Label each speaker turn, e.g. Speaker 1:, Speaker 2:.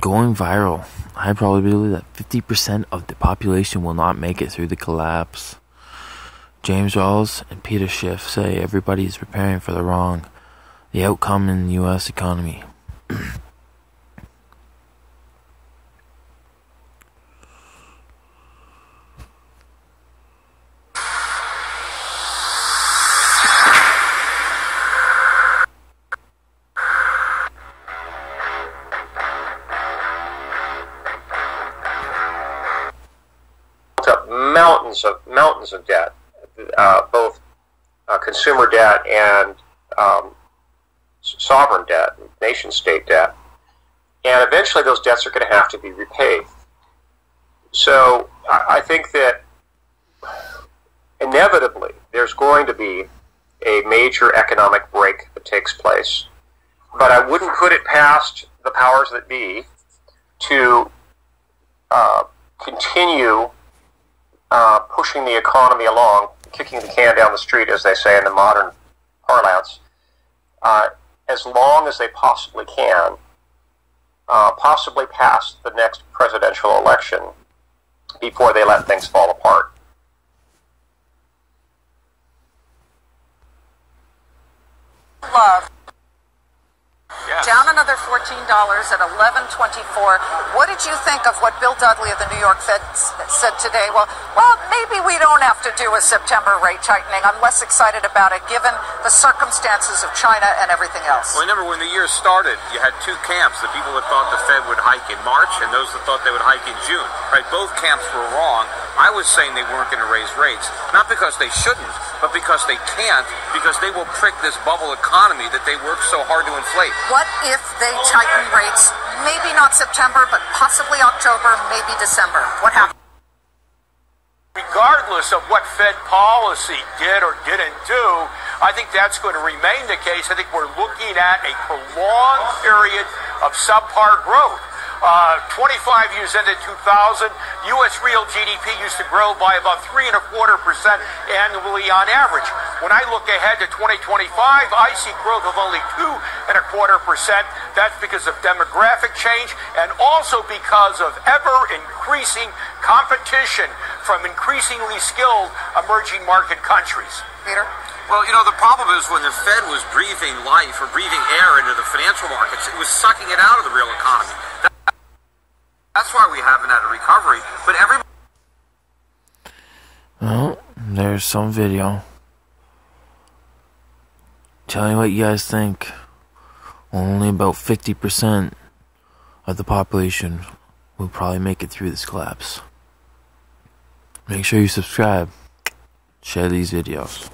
Speaker 1: going viral. High probability that 50% of the population will not make it through the collapse. James Rawls and Peter Schiff say everybody is preparing for the outcome in the U.S. economy.
Speaker 2: Mountains of debt, both consumer debt and sovereign debt, nation-state debt, and eventually those debts are going to have to be repaid. So I think that inevitably there's going to be a major economic break that takes place, but I wouldn't put it past the powers that be to continue pushing the economy along, kicking the can down the street, as they say in the modern parlance, as long as they possibly can, possibly past the next presidential election before they let things fall apart.
Speaker 3: Love.
Speaker 4: Yes.
Speaker 3: Down another $14 at $11.24. What did you think of what Bill Dudley of the New York Fed said today? Well, maybe we don't have to do a September rate tightening. I'm less excited about it given the circumstances of China and everything else.
Speaker 4: Well, remember when the year started, you had two camps: the people that thought the Fed would hike in March and those that thought they would hike in June. Right? Both camps were wrong. I was saying they weren't going to raise rates, not because they shouldn't, but because they can't, because they will prick this bubble economy that they worked so hard to inflate.
Speaker 3: What if they tighten rates, maybe not September, but possibly October, maybe December? What happens?
Speaker 5: Regardless of what Fed policy did or didn't do, I think that's going to remain the case. I think we're looking at a prolonged period of subpar growth. 25 years into 2000, U.S. real GDP used to grow by about 3.25% annually on average. When I look ahead to 2025, I see growth of only 2.25%. That's because of demographic change and also because of ever-increasing competition from increasingly skilled emerging market countries.
Speaker 3: Peter?
Speaker 4: Well, the problem is when the Fed was breathing life or breathing air into the financial markets, it was sucking it out of the real economy. That's why we haven't had a recovery. But
Speaker 1: Well, there's some video. Tell me what you guys think. Only about 50% of the population will probably make it through this collapse. Make sure you subscribe. Share these videos.